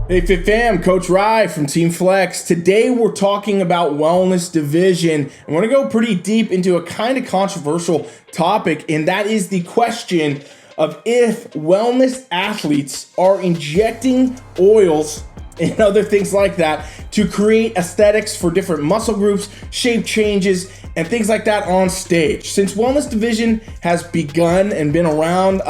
Hey Fit Fam, Coach Rye from Team Flex. Today we're talking about wellness division. And we're gonna go pretty deep into a kind of controversial topic, and that is the question of if wellness athletes are injecting oils and other things like that to create aesthetics for different muscle groups, shape changes, and things like that on stage. Since wellness division has begun and been around,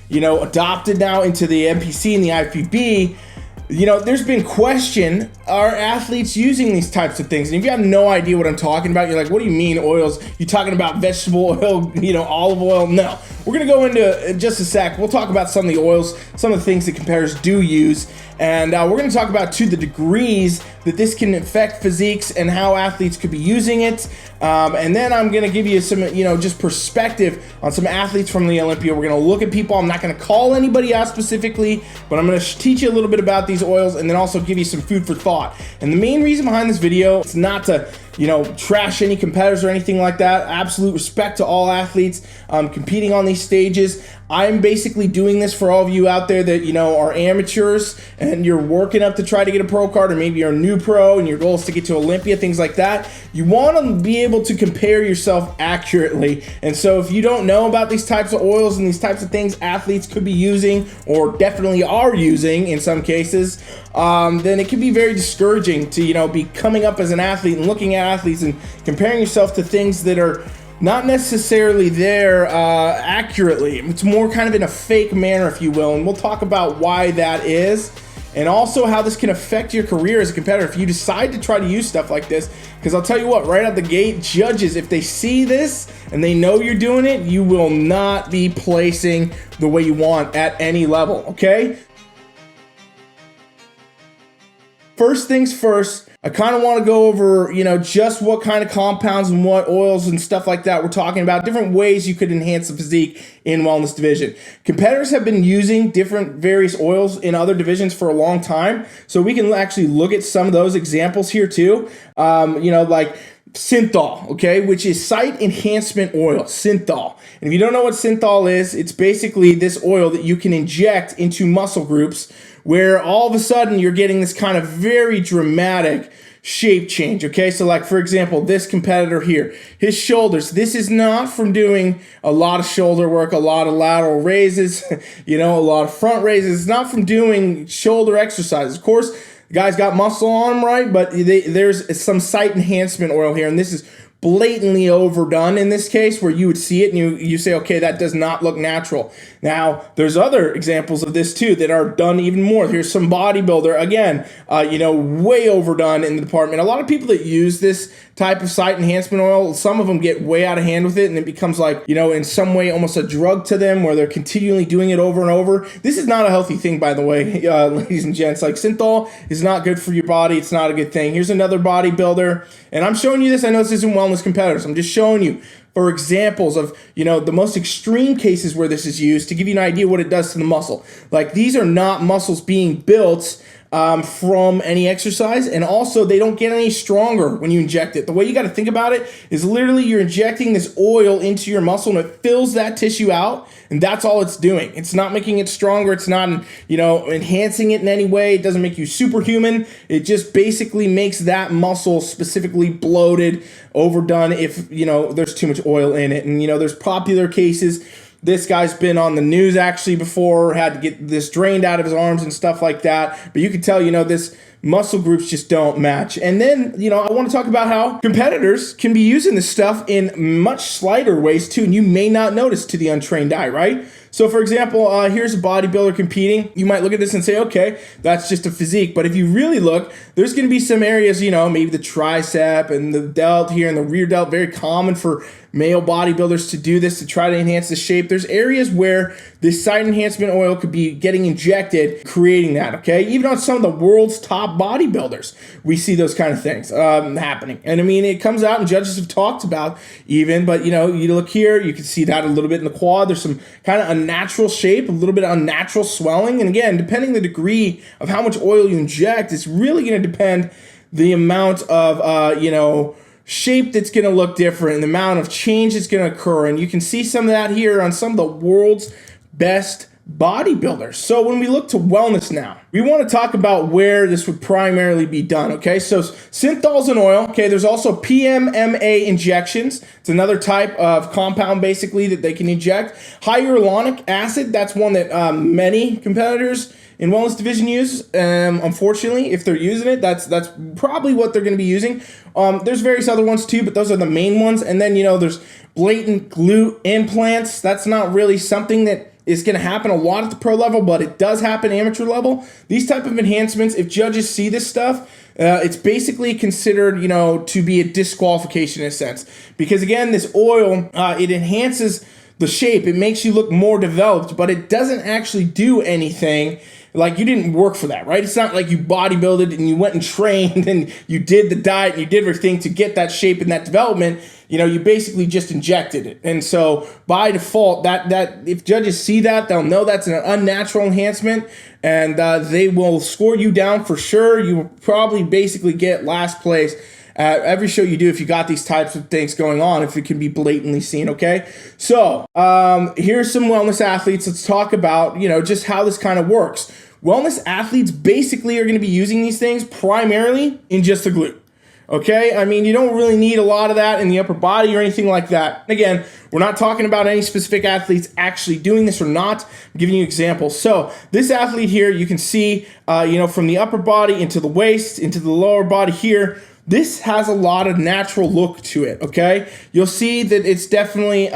adopted now into the NPC and the IFBB, there's been question, are athletes using these types of things? And if you have no idea what I'm talking about, you're like, what do you mean oils? You talking about vegetable oil, olive oil? No. We're gonna go into just a sec. We'll talk about some of the oils, some of the things that competitors do use. And we're gonna talk about the degrees that this can affect physiques and how athletes could be using it. And then I'm gonna give you some, just perspective on some athletes from the Olympia. We're gonna look at people. I'm not gonna call anybody out specifically, but I'm gonna teach you a little bit about these oils and then also give you some food for thought. And the main reason behind this video is not to trash any competitors or anything like that. Absolute respect to all athletes competing on these stages. I'm basically doing this for all of you out there that, are amateurs and you're working up to try to get a pro card, or maybe you're a new pro and your goal is to get to Olympia, things like that. You want to be able to compare yourself accurately. And so if you don't know about these types of oils and these types of things athletes could be using, or definitely are using in some cases, then it can be very discouraging to, be coming up as an athlete and looking at athletes and comparing yourself to things that are not necessarily there accurately. It's more kind of in a fake manner, if you will, and we'll talk about why that is, and also how this can affect your career as a competitor if you decide to try to use stuff like this. Because I'll tell you what, right out the gate, judges, if they see this and they know you're doing it, you will not be placing the way you want at any level, okay? First things first, I kind of want to go over, just what kind of compounds and what oils and stuff like that we're talking about, different ways you could enhance the physique in wellness division. Competitors have been using different various oils in other divisions for a long time, so we can actually look at some of those examples here too, like Synthol, okay, which is site enhancement oil, Synthol. And if you don't know what Synthol is, it's basically this oil that you can inject into muscle groups where all of a sudden you're getting this kind of very dramatic shape change, okay? So like, for example, this competitor here, his shoulders, this is not from doing a lot of shoulder work, a lot of lateral raises, a lot of front raises. It's not from doing shoulder exercises. Of course, the guy's got muscle on him, right? But there's some site enhancement oil here, and this is blatantly overdone in this case, where you would see it and you say, okay, that does not look natural. Now, there's other examples of this too that are done even more. Here's some bodybuilder, again, way overdone in the department. A lot of people that use this type of site enhancement oil, some of them get way out of hand with it, and it becomes like, in some way almost a drug to them, where they're continually doing it over and over. This is not a healthy thing, by the way, ladies and gents. Like, Synthol is not good for your body. It's not a good thing. Here's another bodybuilder, and I'm showing you this. I know this isn't wellness competitors. I'm just showing you for examples of, the most extreme cases where this is used to give you an idea what it does to the muscle. Like, these are not muscles being built from any exercise, and also they don't get any stronger when you inject it. The way you got to think about it is literally you're injecting this oil into your muscle and it fills that tissue out, and that's all it's doing. It's not making it stronger. It's not, enhancing it in any way. It doesn't make you superhuman. It just basically makes that muscle specifically bloated, overdone if, there's too much oil in it. And, there's popular cases. This guy's been on the news actually before, had to get this drained out of his arms and stuff like that. But you can tell, this muscle groups just don't match. And then, I want to talk about how competitors can be using this stuff in much slighter ways too. And you may not notice to the untrained eye, right? So for example, here's a bodybuilder competing. You might look at this and say, okay, that's just a physique. But if you really look, there's going to be some areas, maybe the tricep and the delt here and the rear delt, very common for male bodybuilders to do this to try to enhance the shape. There's areas where this site enhancement oil could be getting injected, creating that, okay? Even on some of the world's top bodybuilders, we see those kind of things happening. And I mean, it comes out and judges have talked about even, but you look here, you can see that a little bit in the quad. There's some kind of unnatural shape, a little bit of unnatural swelling. And again, depending the degree of how much oil you inject, it's really going to depend the amount of, shape that's going to look different and the amount of change that's going to occur. And you can see some of that here on some of the world's best bodybuilders. So when we look to wellness now, we want to talk about where this would primarily be done, okay? So Synthol's an oil, okay? There's also PMMA injections. It's another type of compound basically that they can inject. Hyaluronic acid, that's one that many competitors in wellness division use. Unfortunately, if they're using it, that's probably what they're going to be using. There's various other ones too, but those are the main ones. And then, there's blatant glute implants. That's not really something that is going to happen a lot at the pro level, but it does happen amateur level. These type of enhancements, if judges see this stuff, it's basically considered, to be a disqualification in a sense. Because again, this oil, it enhances the shape. It makes you look more developed, but it doesn't actually do anything. Like, you didn't work for that, right? It's not like you bodybuilded and you went and trained and you did the diet and you did everything to get that shape and that development. You basically just injected it. And so by default, that if judges see that, they'll know that's an unnatural enhancement, and they will score you down for sure. You will probably basically get last place at every show you do if you got these types of things going on, if it can be blatantly seen, okay? So here's some wellness athletes. Let's talk about, just how this kind of works. Wellness athletes basically are going to be using these things primarily in just the glute. Okay, I mean, you don't really need a lot of that in the upper body or anything like that. Again, we're not talking about any specific athletes actually doing this or not. I'm giving you examples. So this athlete here, you can see, from the upper body into the waist, into the lower body here, this has a lot of natural look to it, okay? You'll see that it's definitely,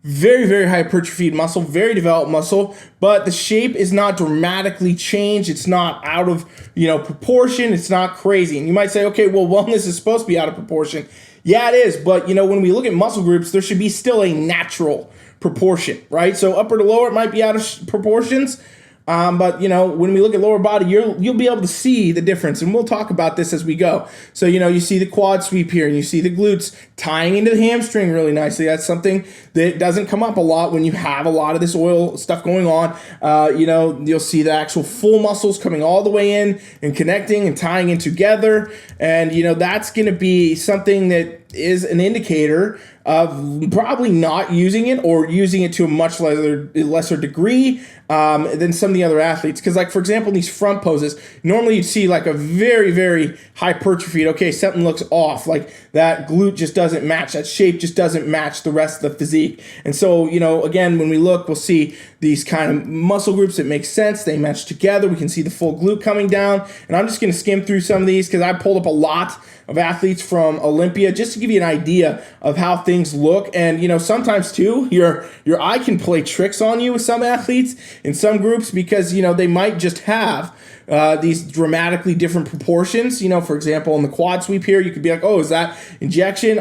very, very hypertrophied muscle, very developed muscle, but the shape is not dramatically changed. It's not out of, proportion. It's not crazy. And you might say, okay, well, wellness is supposed to be out of proportion. Yeah, it is. But, when we look at muscle groups, there should be still a natural proportion, right? So upper to lower, it might be out of proportions. But when we look at lower body, you'll be able to see the difference, and we'll talk about this as we go. So you see the quad sweep here, and you see the glutes tying into the hamstring really nicely. That's something that doesn't come up a lot when you have a lot of this oil stuff going on. You'll see the actual full muscles coming all the way in and connecting and tying in together, and that's going to be something that is an indicator of probably not using it, or using it to a much lesser degree than some of the other athletes. Because, like, for example, in these front poses, normally you'd see like a very, very hypertrophied, okay, something looks off, like that glute just doesn't match, that shape just doesn't match the rest of the physique. And so, again, when we look, we'll see these kind of muscle groups that make sense, they match together. We can see the full glute coming down. And I'm just going to skim through some of these because I pulled up a lot of athletes from Olympia just to give you an idea of how things look. And sometimes too, your eye can play tricks on you with some athletes in some groups, because they might just have these dramatically different proportions. For example, in the quad sweep here, you could be like, oh, is that injection?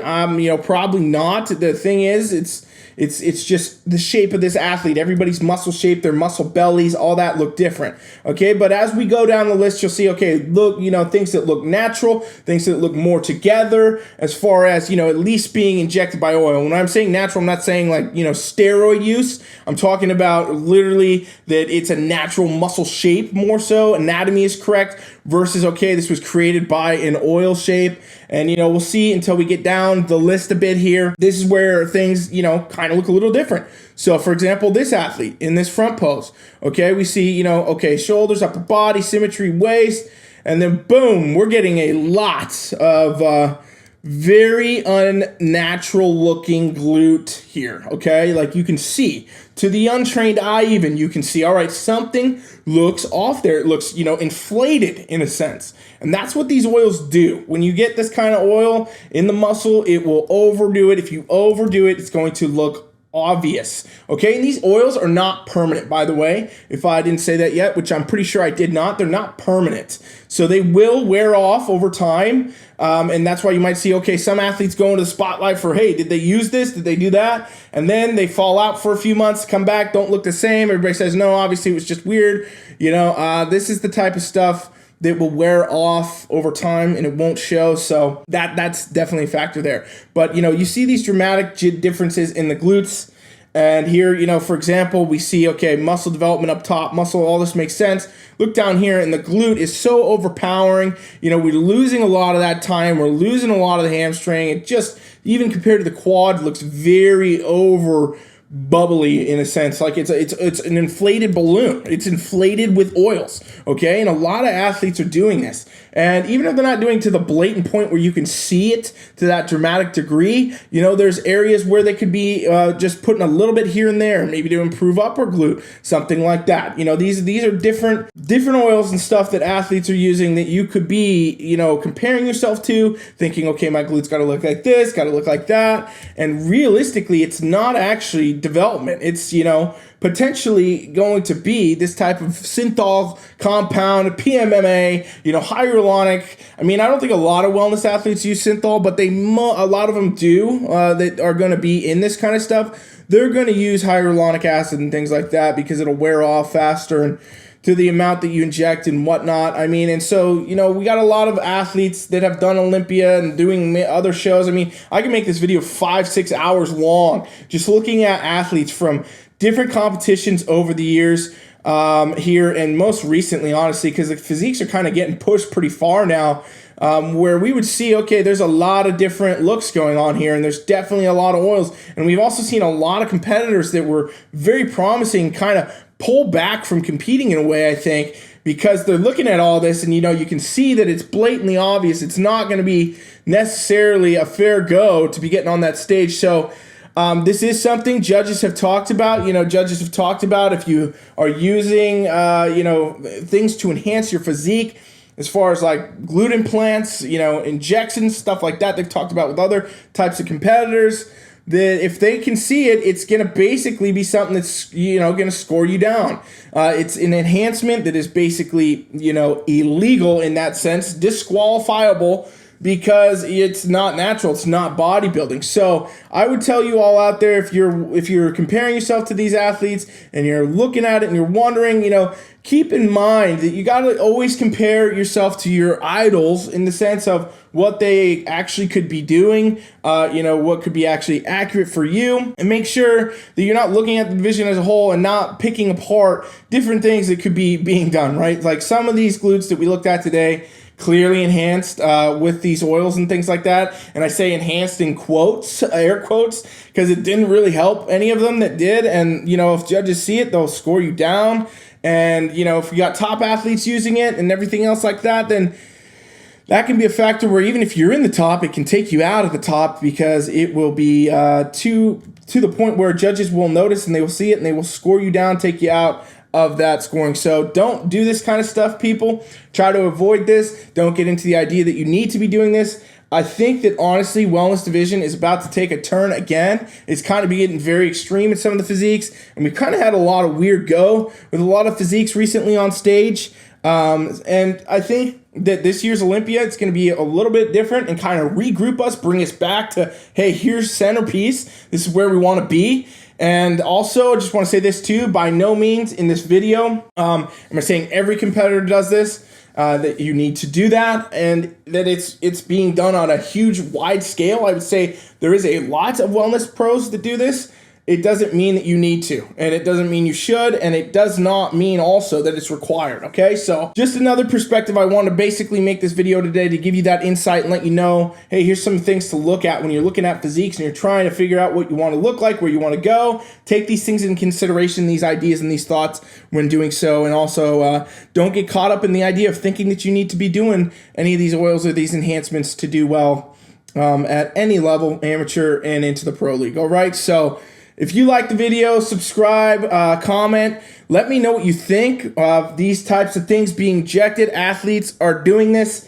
Probably not. The thing is, it's just the shape of this athlete. Everybody's muscle shape, their muscle bellies, all that look different. Okay, but as we go down the list, you'll see, okay, look, things that look natural, things that look more together, as far as, at least being injected by oil. When I'm saying natural, I'm not saying like, steroid use. I'm talking about literally that it's a natural muscle shape more so. Anatomy is correct versus, okay, this was created by an oil shape. And, we'll see until we get down the list a bit here. This is where things, kind of look a little different. So, for example, this athlete in this front pose, okay, we see, shoulders, upper body, symmetry, waist, and then boom, we're getting a lot of very unnatural looking glute here, okay? Like, you can see, to the untrained eye even, you can see, all right, something looks off there. It looks, inflated in a sense. And that's what these oils do. When you get this kind of oil in the muscle, it will overdo it. If you overdo it, it's going to look obvious, okay? And these oils are not permanent, by the way. If I didn't say that yet, which I'm pretty sure I did not, they're not permanent. So they will wear off over time. And that's why you might see, okay, some athletes go into the spotlight for, hey, did they use this? Did they do that? And then they fall out for a few months, come back, don't look the same. Everybody says, no, obviously it was just weird. This is the type of stuff that will wear off over time and it won't show. So that's definitely a factor there. But, you see these dramatic differences in the glutes. And here, for example, we see, okay, muscle development up top, all this makes sense. Look down here, and the glute is so overpowering. We're losing a lot of that time. We're losing a lot of the hamstring. It just, even compared to the quad, looks very overpowered bubbly in a sense, like it's an inflated balloon. It's inflated with oils, okay? And a lot of athletes are doing this. And even if they're not doing it to the blatant point where you can see it to that dramatic degree, you know, there's areas where they could be just putting a little bit here and there, maybe to improve upper glute, something like that. You know, these are different oils and stuff that athletes are using that you could be, you know, comparing yourself to, thinking, okay, my glute's got to look like this, got to look like that. And realistically, it's not actually development. It's, you know, potentially going to be this type of synthol compound, PMMA, you know, hyaluronic. I mean, I don't think a lot of wellness athletes use synthol, but a lot of them do that are going to be in this kind of stuff. They're going to use hyaluronic acid and things like that because it'll wear off faster and to the amount that you inject and whatnot. I mean, and so, you know, we got a lot of athletes that have done Olympia and doing other shows. I mean, I can make this video 5-6 hours long just looking at athletes from different competitions over the years here, and most recently, honestly, because the physiques are kind of getting pushed pretty far now, where we would see, okay, there's a lot of different looks going on here, and there's definitely a lot of oils. And we've also seen a lot of competitors that were very promising kind of pull back from competing in a way, I think, because they're looking at all this and, you know, you can see that it's blatantly obvious. It's not going to be necessarily a fair go to be getting on that stage. So this is something judges have talked about. You know, judges have talked about if you are using, you know, things to enhance your physique, as far as like glute implants, you know, injections, stuff like that. They've talked about with other types of competitors, that if they can see it, it's going to basically be something that's, you know, going to score you down. It's an enhancement that is basically, you know, illegal in that sense, disqualifiable, because it's not natural, it's not bodybuilding. So I would tell you all out there, if you're comparing yourself to these athletes and you're looking at it and you're wondering, you know, keep in mind that you got to always compare yourself to your idols in the sense of what they actually could be doing, you know, what could be actually accurate for you, and make sure that you're not looking at the division as a whole and not picking apart different things that could be being done, right? Like some of these glutes that we looked at today, clearly enhanced with these oils and things like that. And I say enhanced in quotes, air quotes, because it didn't really help any of them that did. And, you know, if judges see it, they'll score you down. And, you know, if you got top athletes using it and everything else like that, then that can be a factor where even if you're in the top, it can take you out of the top, because it will be to the point where judges will notice and they will see it and they will score you down, take you out of that scoring. So don't do this kind of stuff, people. Try to avoid this. Don't get into the idea that you need to be doing this. I think that honestly, wellness division is about to take a turn again. It's kind of getting very extreme in some of the physiques, and we kind of had a lot of weird go with a lot of physiques recently on stage. And I think that this year's Olympia, it's going to be a little bit different and kind of regroup us, bring us back to, hey, here's centerpiece. This is where we want to be. And also, I just want to say this too, by no means in this video am I saying every competitor does this, that you need to do that, and that it's being done on a huge, wide scale. I would say there is a lot of wellness pros that do this. It doesn't mean that you need to, and it doesn't mean you should, and it does not mean also that it's required, okay? So just another perspective. I want to basically make this video today to give you that insight and let you know, hey, here's some things to look at when you're looking at physiques and you're trying to figure out what you want to look like, where you want to go. Take these things in consideration, these ideas and these thoughts when doing so, and also don't get caught up in the idea of thinking that you need to be doing any of these oils or these enhancements to do well at any level, amateur and into the pro league, all right? So if you like the video, subscribe, comment. Let me know what you think of these types of things being injected. Athletes are doing this.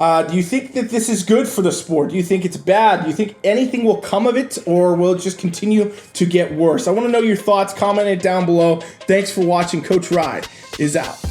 Do you think that this is good for the sport? Do you think it's bad? Do you think anything will come of it, or will it just continue to get worse? I want to know your thoughts. Comment it down below. Thanks for watching. Coach Ride is out.